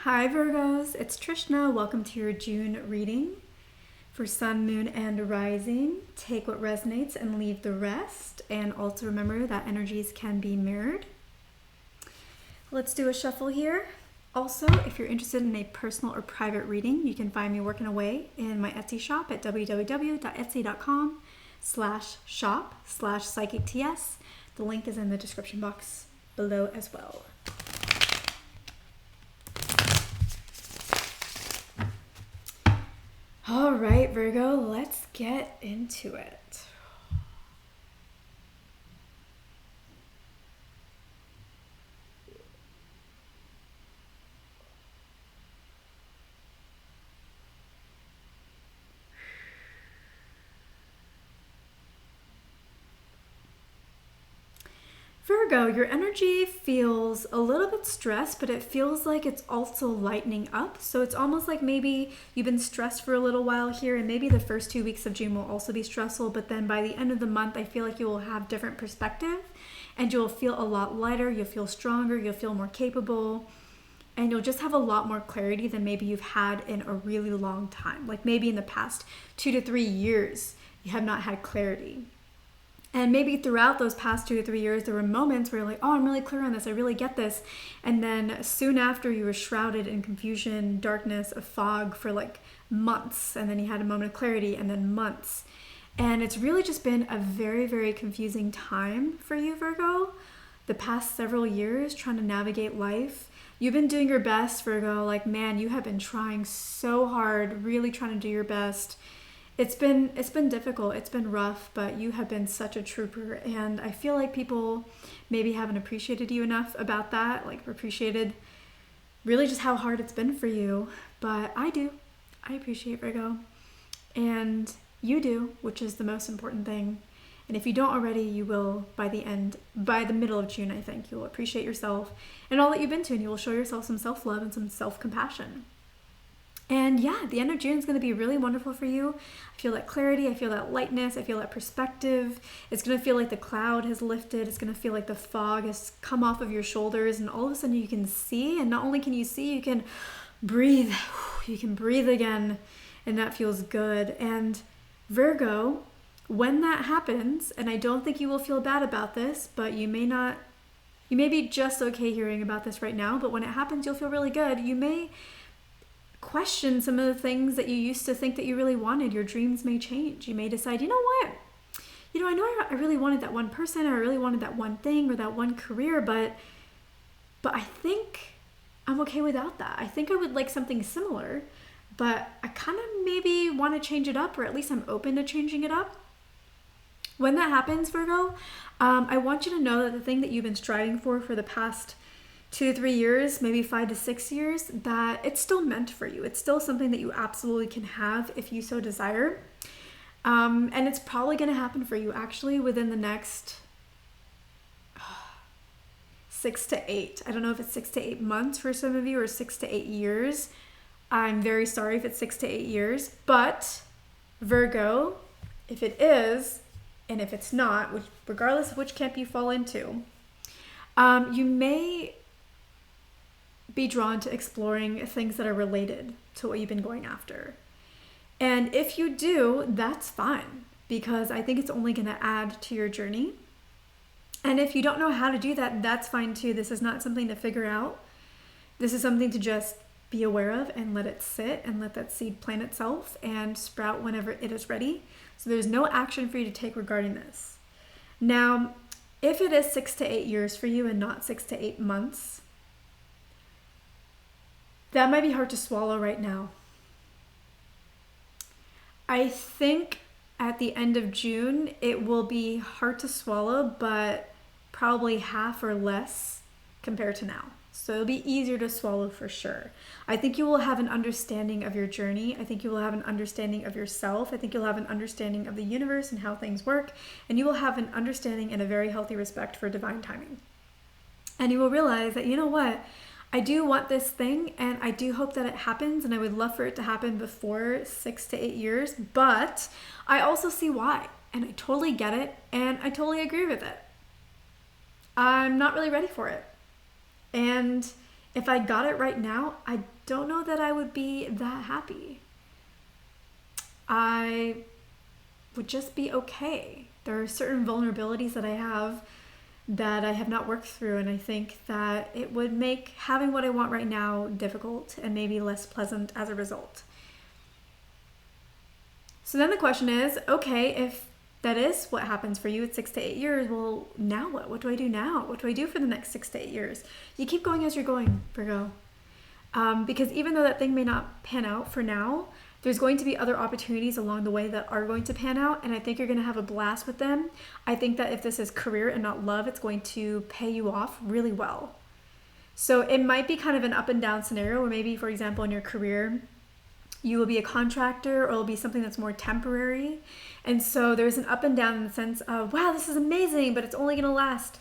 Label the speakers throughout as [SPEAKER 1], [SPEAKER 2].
[SPEAKER 1] Hi Virgos, it's Trishna. Welcome to your June reading for Sun, Moon, and Rising. Take what resonates and leave the rest. And also remember that energies can be mirrored. Let's do a shuffle here. Also, if you're interested in a personal or private reading, you can find me working away in my Etsy shop at www.etsy.com/shop/psychicts. The link is in the description box below as well. All right, Virgo, let's get into it. Virgo, your energy feels a little bit stressed, but it feels like it's also lightening up. So it's almost like maybe you've been stressed for a little while here, and maybe the first 2 weeks of June will also be stressful, but then by the end of the month, I feel like you will have different perspective and you'll feel a lot lighter, you'll feel stronger, you'll feel more capable, and you'll just have a lot more clarity than maybe you've had in a really long time. Like maybe in the past 2 to 3 years, you have not had clarity. And maybe throughout those past 2 to 3 years, there were moments where you're like, oh, I'm really clear on this. I really get this. And then soon after, you were shrouded in confusion, darkness, a fog for like months. And then you had a moment of clarity and then months. And it's really just been a very, very confusing time for you, Virgo. The past several years trying to navigate life. You've been doing your best, Virgo. Like, man, you have been trying so hard, really trying to do your best. It's been difficult, it's been rough, but you have been such a trooper, and I feel like people maybe haven't appreciated you enough about that, like appreciated really just how hard it's been for you, but I do. I appreciate Virgo, and you do, which is the most important thing. And if you don't already, you will by the middle of June, I think. You'll appreciate yourself and all that you've been to, and you will show yourself some self-love and some self-compassion. And yeah, the end of June is going to be really wonderful for you. I feel that clarity. I feel that lightness. I feel that perspective. It's going to feel like the cloud has lifted. It's going to feel like the fog has come off of your shoulders. And all of a sudden you can see. And not only can you see, you can breathe. You can breathe again. And that feels good. And Virgo, when that happens, and I don't think you will feel bad about this, but you may be just okay hearing about this right now. But when it happens, you'll feel really good. You may question some of the things that you used to think that you really wanted. Your dreams may change. You may decide, you know what? I know I really wanted that one person, or I really wanted that one thing or that one career, but I think I'm okay without that. I think I would like something similar, but I kind of maybe want to change it up, or at least I'm open to changing it up. When that happens, Virgo, I want you to know that the thing that you've been striving for the past 2 to 3 years, maybe 5 to 6 years, that it's still meant for you. It's still something that you absolutely can have if you so desire. And it's probably going to happen for you actually within the next 6 to 8. I don't know if it's 6 to 8 months for some of you or 6 to 8 years. I'm very sorry if it's 6 to 8 years, but Virgo, if it is, and if it's not, regardless of which camp you fall into, you may be drawn to exploring things that are related to what you've been going after. And if you do, that's fine, because I think it's only going to add to your journey. And if you don't know how to do that, that's fine too. This is not something to figure out. This is something to just be aware of and let it sit and let that seed plant itself and sprout whenever it is ready. So there's no action for you to take regarding this. Now, if it is 6 to 8 years for you and not 6 to 8 months, that might be hard to swallow right now. I think at the end of June, it will be hard to swallow, but probably half or less compared to now. So it'll be easier to swallow for sure. I think you will have an understanding of your journey. I think you will have an understanding of yourself. I think you'll have an understanding of the universe and how things work. And you will have an understanding and a very healthy respect for divine timing. And you will realize that, you know what? I do want this thing, and I do hope that it happens, and I would love for it to happen before 6 to 8 years, but I also see why, and I totally get it, and I totally agree with it. I'm not really ready for it. And if I got it right now, I don't know that I would be that happy. I would just be okay. There are certain vulnerabilities that I have not worked through, and I think that it would make having what I want right now difficult and maybe less pleasant as a result. So then the question is, okay, if that is what happens for you at 6 to 8 years, well, now what? What do I do now? What do I do for the next 6 to 8 years? You keep going as you're going, Virgo. Because even though that thing may not pan out for now, there's going to be other opportunities along the way that are going to pan out, and I think you're going to have a blast with them. I think that if this is career and not love, it's going to pay you off really well. So it might be kind of an up and down scenario where maybe, for example, in your career, you will be a contractor or it'll be something that's more temporary. And so there's an up and down in the sense of, wow, this is amazing, but it's only going to last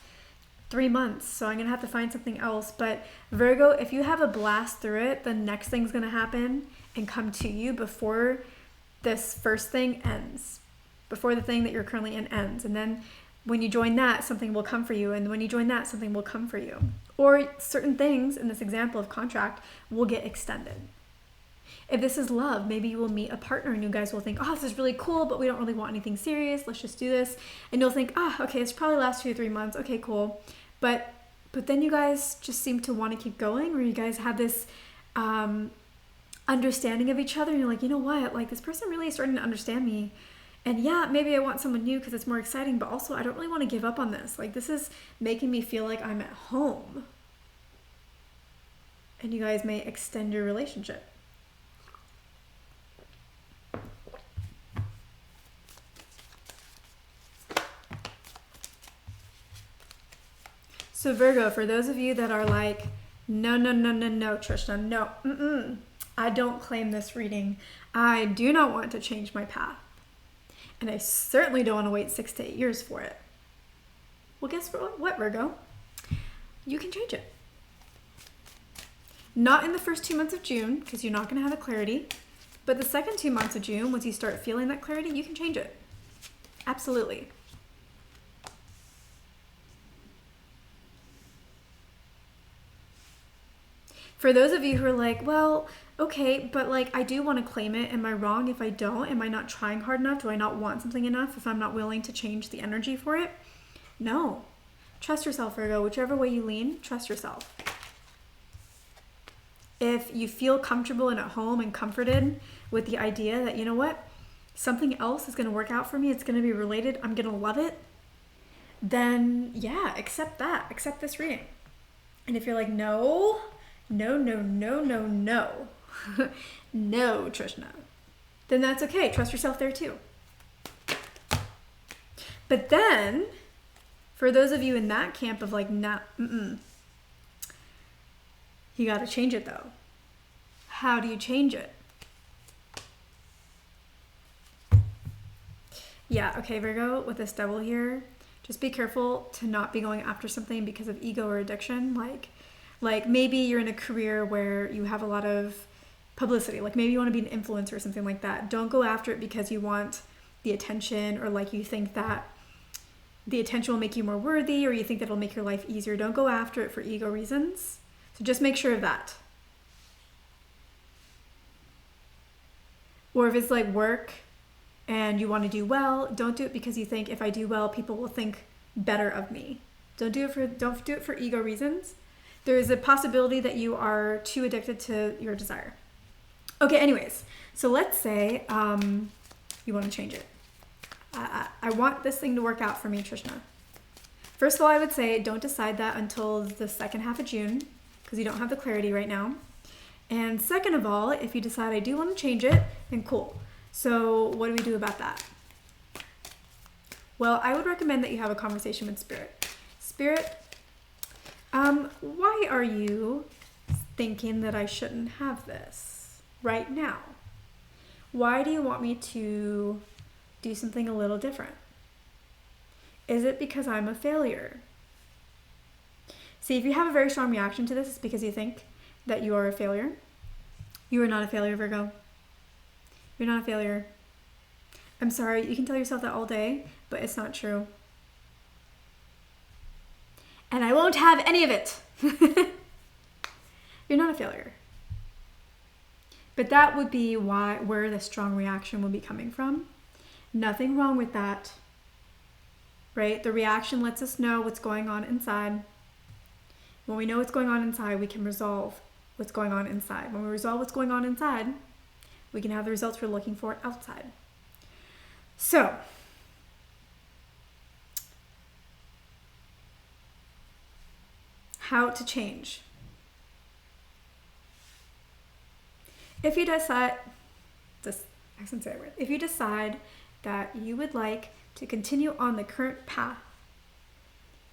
[SPEAKER 1] 3 months. So I'm going to have to find something else. But Virgo, if you have a blast through it, the next thing's going to happen and come to you before this first thing ends, before the thing that you're currently in ends. And then when you join that, something will come for you. And when you join that, something will come for you. Or certain things in this example of contract will get extended. If this is love, maybe you will meet a partner and you guys will think, oh, this is really cool, but we don't really want anything serious. Let's just do this. And you'll think, oh, okay, it's probably last 2 to 3 months. Okay, cool. But then you guys just seem to want to keep going, or you guys have this understanding of each other. And you're like, you know what? Like, this person really is starting to understand me. And yeah, maybe I want someone new because it's more exciting, but also I don't really want to give up on this. Like, this is making me feel like I'm at home. And you guys may extend your relationship. So Virgo, for those of you that are like, no, Trishna, no, I don't claim this reading. I do not want to change my path. And I certainly don't want to wait 6 to 8 years for it. Well, guess what, Virgo? You can change it. Not in the first 2 months of June, because you're not going to have the clarity. But the second 2 months of June, once you start feeling that clarity, you can change it. Absolutely. For those of you who are like, well, okay, but like I do want to claim it. Am I wrong if I don't? Am I not trying hard enough? Do I not want something enough if I'm not willing to change the energy for it? No. Trust yourself, Virgo. Whichever way you lean, trust yourself. If you feel comfortable and at home and comforted with the idea that, you know what, something else is going to work out for me, it's going to be related, I'm going to love it, then yeah, accept that. Accept this reading. And if you're like, no, no, Trishna, then that's okay. Trust yourself there too. But then, for those of you in that camp of like, nah, you got to change it though. How do you change it? Yeah, okay, Virgo, with this devil here, just be careful to not be going after something because of ego or addiction. Like maybe you're in a career where you have a lot of publicity. Like maybe you want to be an influencer or something like that. Don't go after it because you want the attention, or like you think that the attention will make you more worthy, or you think that it'll make your life easier. Don't go after it for ego reasons. So just make sure of that. Or if it's like work and you want to do well, don't do it because you think if I do well, people will think better of me. Don't do it for ego reasons. There is a possibility that you are too addicted to your desire. Okay, anyways, so let's say you want to change it. I want this thing to work out for me, Trishna. First of all, I would say don't decide that until the second half of June because you don't have the clarity right now. And second of all, if you decide I do want to change it, then cool. So what do we do about that? Well, I would recommend that you have a conversation with Spirit. Spirit, why are you thinking that I shouldn't have this right now? Why do you want me to do something a little different? Is it because I'm a failure? See, if you have a very strong reaction to this, it's because you think that you are a failure. You are not a failure, Virgo. You're not a failure. I'm sorry, you can tell yourself that all day, but it's not true. And I won't have any of it. You're not a failure. But that would be where the strong reaction will be coming from. Nothing wrong with that, right? The reaction lets us know what's going on inside. When we know what's going on inside, we can resolve what's going on inside. When we resolve what's going on inside, we can have the results we're looking for outside. So, how to change. If you decide, if you decide that you would like to continue on the current path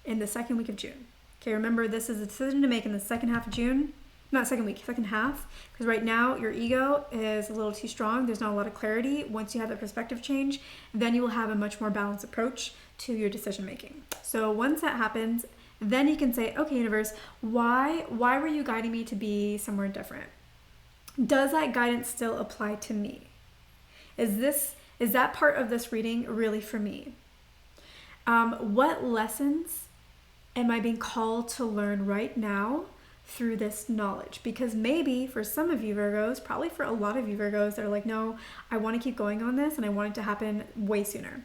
[SPEAKER 1] in the second week of June. Okay, remember this is a decision to make in the second half of June, not second week, second half, because right now your ego is a little too strong. There's not a lot of clarity. Once you have that perspective change, then you will have a much more balanced approach to your decision making. So once that happens, then you can say, okay, universe, why were you guiding me to be somewhere different? Does that guidance still apply to me? Is that part of this reading really for me? What lessons am I being called to learn right now through this knowledge? Because maybe for some of you Virgos, probably for a lot of you Virgos, they're like, no, I want to keep going on this and I want it to happen way sooner.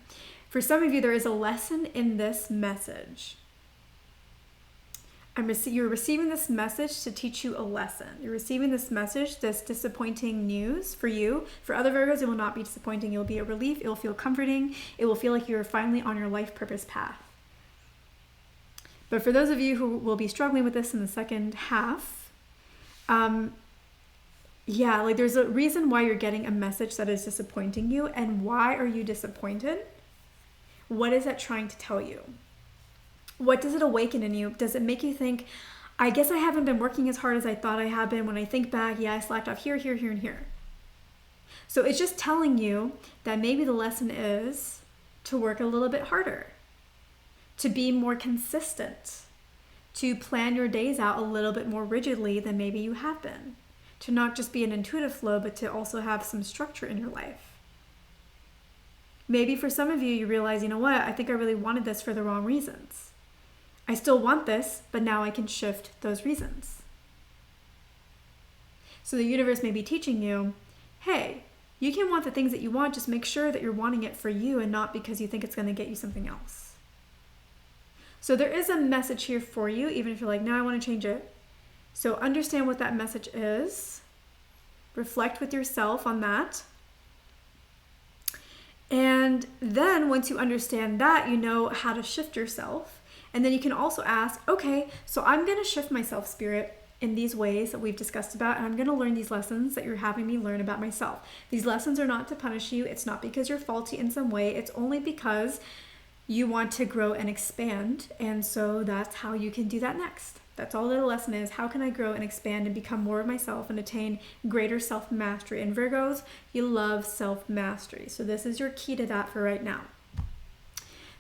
[SPEAKER 1] For some of you, there is a lesson in this message. You're receiving this message to teach you a lesson. You're receiving this message, this disappointing news for you. For other Virgos, it will not be disappointing. It will be a relief. It will feel comforting. It will feel like you're finally on your life purpose path. But for those of you who will be struggling with this in the second half, there's a reason why you're getting a message that is disappointing you. And why are you disappointed? What is that trying to tell you? What does it awaken in you? Does it make you think, I guess I haven't been working as hard as I thought I have been. When I think back, I slacked off here, here, here, and here. So it's just telling you that maybe the lesson is to work a little bit harder, to be more consistent, to plan your days out a little bit more rigidly than maybe you have been, to not just be an intuitive flow, but to also have some structure in your life. Maybe for some of you, you realize, you know what, I think I really wanted this for the wrong reasons. I still want this, but now I can shift those reasons. So the universe may be teaching you, hey, you can want the things that you want, just make sure that you're wanting it for you and not because you think it's going to get you something else. So there is a message here for you, even if you're like, no, I want to change it. So understand what that message is. Reflect with yourself on that. And then once you understand that, you know how to shift yourself. And then you can also ask, okay, so I'm going to shift myself, Spirit, in these ways that we've discussed about, and I'm going to learn these lessons that you're having me learn about myself. These lessons are not to punish you. It's not because you're faulty in some way. It's only because you want to grow and expand. And so that's how you can do that next. That's all the lesson is. How can I grow and expand and become more of myself and attain greater self-mastery? And Virgos, you love self-mastery. So this is your key to that for right now.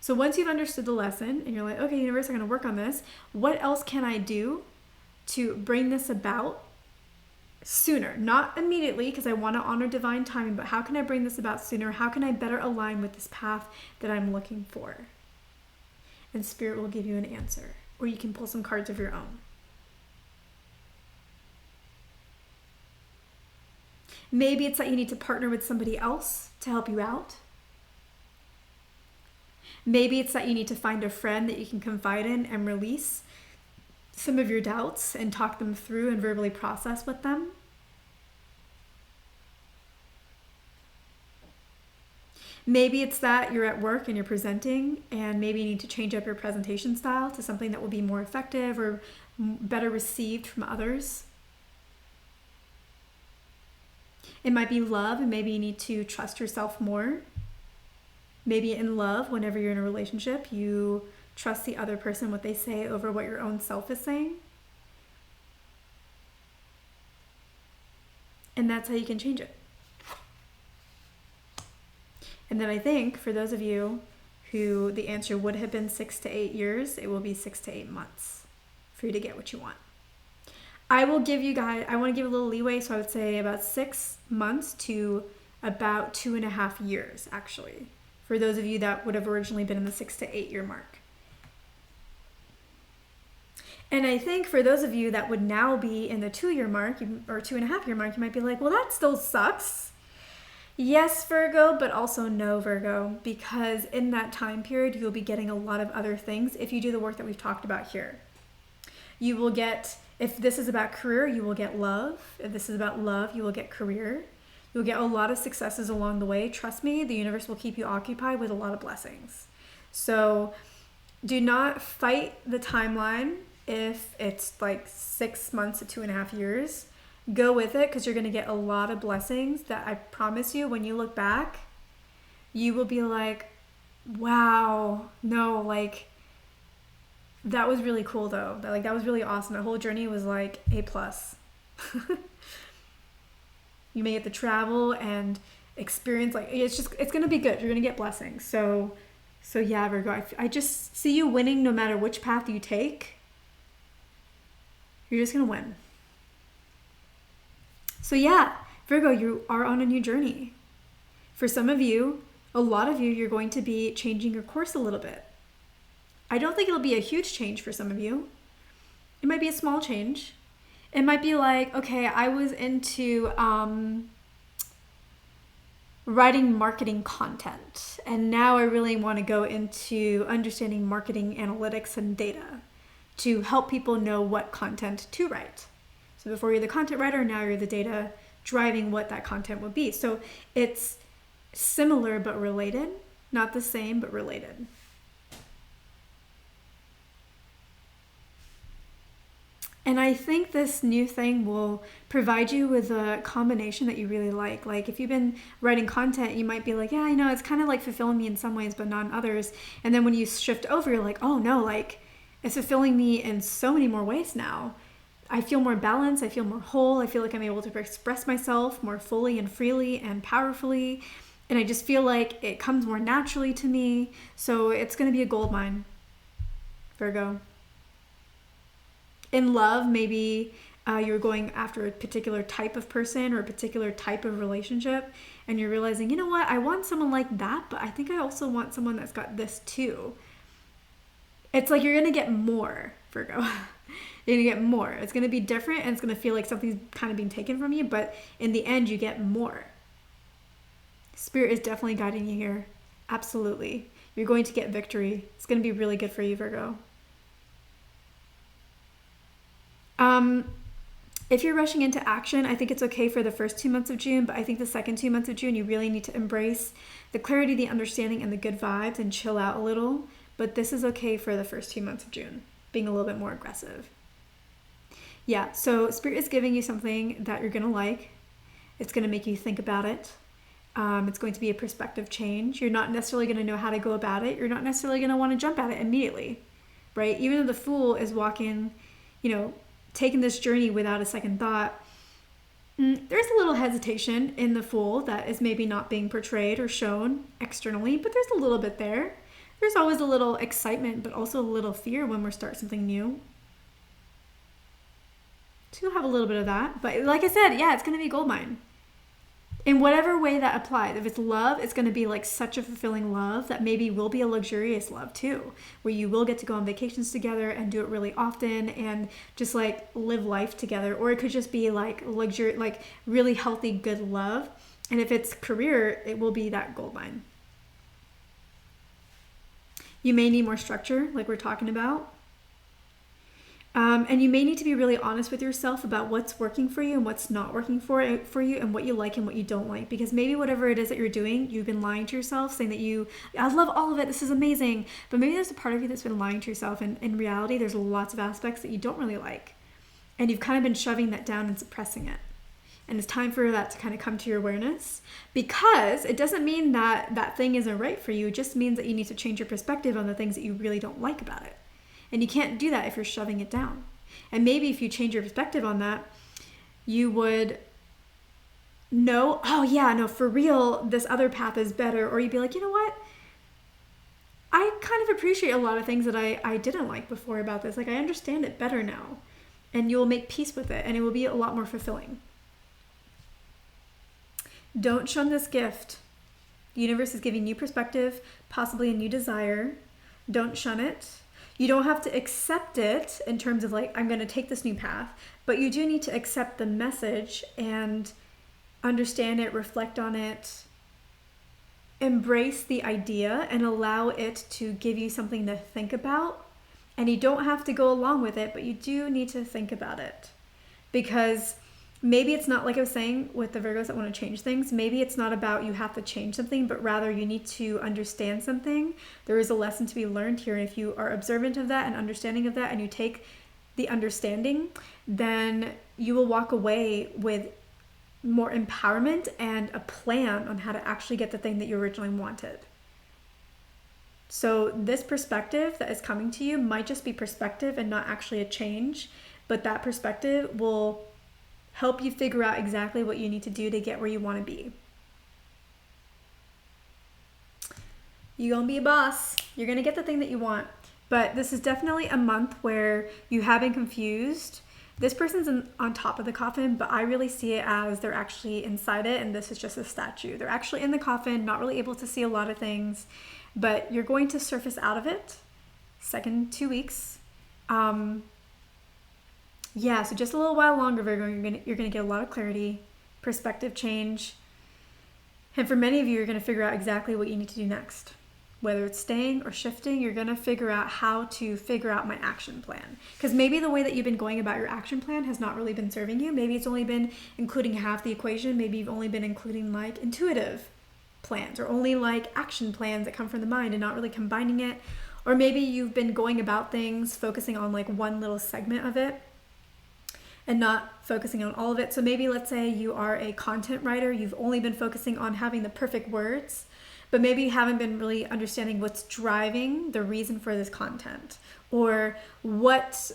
[SPEAKER 1] So once you've understood the lesson and you're like, okay, universe, I'm going to work on this. What else can I do to bring this about sooner? Not immediately, because I want to honor divine timing, but how can I bring this about sooner? How can I better align with this path that I'm looking for? And Spirit will give you an answer, or you can pull some cards of your own. Maybe it's that you need to partner with somebody else to help you out. Maybe it's that you need to find a friend that you can confide in and release some of your doubts and talk them through and verbally process with them. Maybe it's that you're at work and you're presenting and maybe you need to change up your presentation style to something that will be more effective or better received from others. It might be love and maybe you need to trust yourself more. Maybe in love, whenever you're in a relationship, you trust the other person, what they say over what your own self is saying. And that's how you can change it. And then I think for those of you who the answer would have been 6 to 8 years, it will be 6 to 8 months for you to get what you want. I will give you guys, I want to give a little leeway, so I would say about 6 months to about 2.5 years, actually, for those of you that would have originally been in the 6 to 8 year mark. And I think for those of you that would now be in the 2-year mark or 2.5-year mark, you might be like, well, that still sucks. Yes, Virgo, but also no, Virgo, because in that time period, you'll be getting a lot of other things if you do the work that we've talked about here. You will get, if this is about career, you will get love. If this is about love, you will get career. You'll get a lot of successes along the way. Trust me, the universe will keep you occupied with a lot of blessings. So do not fight the timeline if it's like 6 months to 2.5 years. Go with it because you're going to get a lot of blessings that I promise you, when you look back, you will be like, wow, no, like, that was really cool though. That was really awesome. That whole journey was like A+. You may get to travel and experience, like, it's going to be good. You're going to get blessings. So yeah, Virgo, I just see you winning no matter which path you take. You're just going to win. So yeah, Virgo, you are on a new journey. For some of you, a lot of you, you're going to be changing your course a little bit. I don't think it'll be a huge change for some of you. It might be a small change. It might be like, okay, I was into writing marketing content, and now I really want to go into understanding marketing analytics and data to help people know what content to write. So before you're the content writer, now you're the data driving what that content would be. So it's similar but related, not the same but related. And I think this new thing will provide you with a combination that you really like. Like if you've been writing content, you might be like, yeah, I know, it's kind of like fulfilling me in some ways, but not in others. And then when you shift over, you're like, oh no, like it's fulfilling me in so many more ways now. I feel more balanced. I feel more whole. I feel like I'm able to express myself more fully and freely and powerfully. And I just feel like it comes more naturally to me. So it's going to be a gold mine, Virgo. In love, maybe you're going after a particular type of person or a particular type of relationship, and you're realizing, you know what, I want someone like that, but I think I also want someone that's got this too. It's like you're going to get more, Virgo. You're going to get more. It's going to be different, and it's going to feel like something's kind of being taken from you, but in the end, you get more. Spirit is definitely guiding you here. Absolutely. You're going to get victory. It's going to be really good for you, Virgo. If you're rushing into action, I think it's okay for the first 2 months of June, but I think the second 2 months of June, you really need to embrace the clarity, the understanding, and the good vibes and chill out a little. But this is okay for the first 2 months of June, being a little bit more aggressive. Yeah, so Spirit is giving you something that you're going to like. It's going to make you think about it. It's going to be a perspective change. You're not necessarily going to know how to go about it. You're not necessarily going to want to jump at it immediately, right? Even though the Fool is walking, taking this journey without a second thought, there's a little hesitation in the Fool that is maybe not being portrayed or shown externally, but there's a little bit there. There's always a little excitement, but also a little fear when we start something new. So you'll have a little bit of that. But like I said, yeah, it's going to be goldmine. In whatever way that applies. If it's love, it's going to be like such a fulfilling love that maybe will be a luxurious love too, where you will get to go on vacations together and do it really often and just like live life together. Or it could just be like luxury, like really healthy, good love. And if it's career, it will be that goldmine. You may need more structure, like we're talking about. And you may need to be really honest with yourself about what's working for you and what's not working for you, and what you like and what you don't like. Because maybe whatever it is that you're doing, you've been lying to yourself, saying that I love all of it, this is amazing. But maybe there's a part of you that's been lying to yourself, and in reality, there's lots of aspects that you don't really like. And you've kind of been shoving that down and suppressing it. And it's time for that to kind of come to your awareness, because it doesn't mean that that thing isn't right for you. It just means that you need to change your perspective on the things that you really don't like about it. And you can't do that if you're shoving it down. And maybe if you change your perspective on that, you would know, oh yeah, no, for real, this other path is better. Or you'd be like, you know what? I kind of appreciate a lot of things that I didn't like before about this. Like I understand it better now. And you will make peace with it, and it will be a lot more fulfilling. Don't shun this gift. The universe is giving new perspective, possibly a new desire. Don't shun it. You don't have to accept it in terms of like, I'm going to take this new path, but you do need to accept the message and understand it, reflect on it, embrace the idea, and allow it to give you something to think about. And you don't have to go along with it, but you do need to think about it. Because maybe it's not, like I was saying with the Virgos that want to change things, maybe it's not about you have to change something, but rather you need to understand something. There is a lesson to be learned here. And if you are observant of that and understanding of that, and you take the understanding, then you will walk away with more empowerment and a plan on how to actually get the thing that you originally wanted. So this perspective that is coming to you might just be perspective and not actually a change, but that perspective will help you figure out exactly what you need to do to get where you want to be. You're going to be a boss. You're going to get the thing that you want. But this is definitely a month where you have been confused. This person's on top of the coffin, but I really see it as they're actually inside it, and this is just a statue. They're actually in the coffin, not really able to see a lot of things, but you're going to surface out of it second 2 weeks. Yeah, so just a little while longer, Virgo, you're gonna get a lot of clarity, perspective change, and for many of you, you're gonna figure out exactly what you need to do next. Whether it's staying or shifting, you're gonna figure out how to figure out my action plan. Because maybe the way that you've been going about your action plan has not really been serving you. Maybe it's only been including half the equation. Maybe you've only been including like intuitive plans, or only like action plans that come from the mind and not really combining it. Or maybe you've been going about things, focusing on like one little segment of it and not focusing on all of it. So maybe let's say you are a content writer, you've only been focusing on having the perfect words, but maybe you haven't been really understanding what's driving the reason for this content, or what,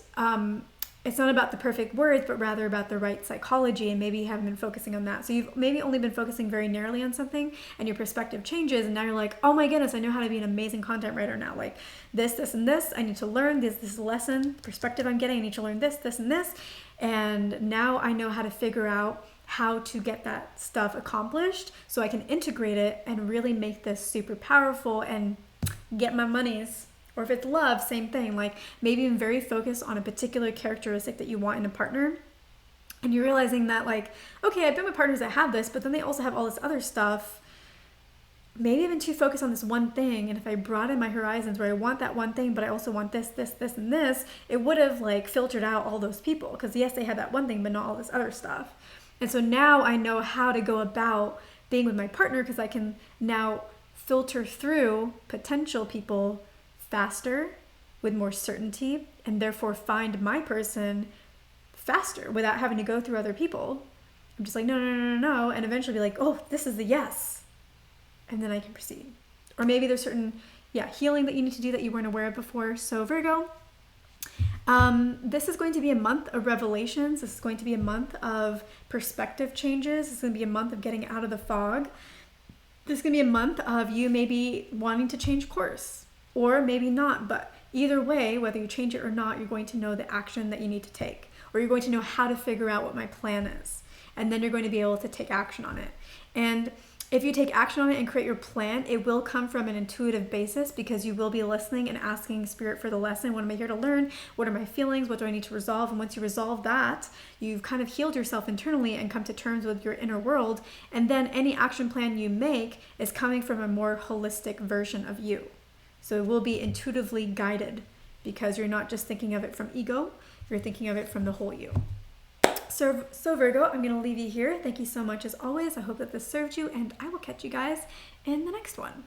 [SPEAKER 1] it's not about the perfect words, but rather about the right psychology, and maybe you haven't been focusing on that. So you've maybe only been focusing very narrowly on something, and your perspective changes, and now you're like, oh my goodness, I know how to be an amazing content writer now. Like this, and this, I need to learn this is a lesson, perspective I'm getting, I need to learn this, and this. And now I know how to figure out how to get that stuff accomplished so I can integrate it and really make this super powerful and get my monies. Or if it's love, same thing. Like maybe even very focused on a particular characteristic that you want in a partner. And you're realizing that like, okay, I've been with partners that have this, but then they also have all this other stuff. Maybe I've been too focused on this one thing. And if I broaden my horizons where I want that one thing, but I also want this, and this, it would have like filtered out all those people. Because yes, they had that one thing, but not all this other stuff. And so now I know how to go about being with my partner, because I can now filter through potential people faster, with more certainty, and therefore find my person faster without having to go through other people. I'm just like, no, and eventually be like, oh, this is the yes. And then I can proceed. Or maybe there's certain, healing that you need to do that you weren't aware of before. So Virgo, this is going to be a month of revelations. This is going to be a month of perspective changes. This is going to be a month of getting out of the fog. This is going to be a month of you maybe wanting to change course, or maybe not. But either way, whether you change it or not, you're going to know the action that you need to take, or you're going to know how to figure out what my plan is. And then you're going to be able to take action on it. And if you take action on it and create your plan, it will come from an intuitive basis, because you will be listening and asking spirit for the lesson. What am I here to learn? What are my feelings? What do I need to resolve? And once you resolve that, you've kind of healed yourself internally and come to terms with your inner world. And then any action plan you make is coming from a more holistic version of you. So it will be intuitively guided, because you're not just thinking of it from ego, you're thinking of it from the whole you. So Virgo, I'm going to leave you here. Thank you so much as always. I hope that this served you, and I will catch you guys in the next one.